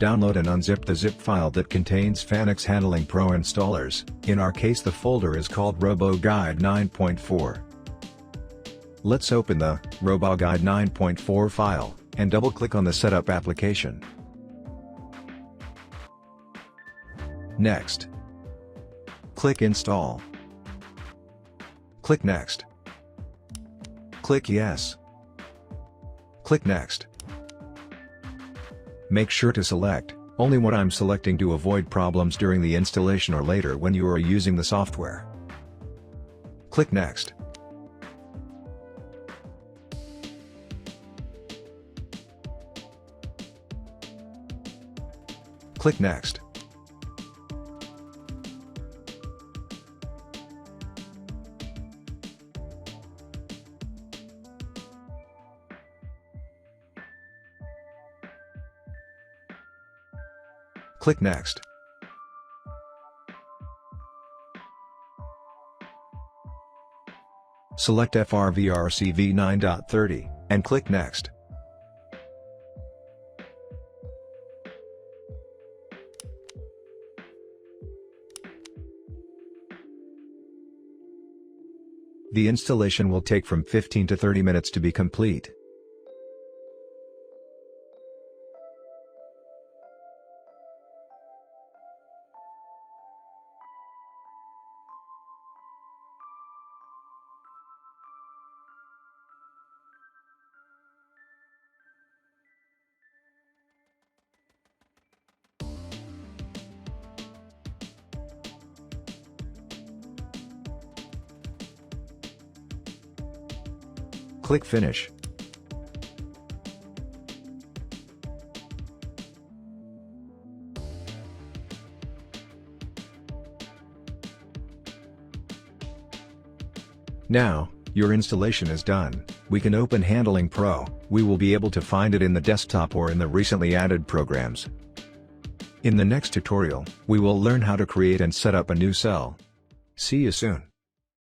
Download and unzip the zip file that contains FANUC's HandlingPRO installers. In our case the folder is called Roboguide 9.4. Let's open the Roboguide 9.4 file, and double-click on the Setup application. Next, click Install. Click Next. Click Yes. Click Next. Make sure to select only what I'm selecting to avoid problems during the installation or later when you are using the software. Click Next. Click Next. Click Next. Select FRVRC v9.30, and click Next. The installation will take from 15 to 30 minutes to be complete. Click Finish. Now, your installation is done. We can open HandlingPRO. We will be able to find it in the desktop or in the recently added programs. In the next tutorial, we will learn how to create and set up a new cell. See you soon.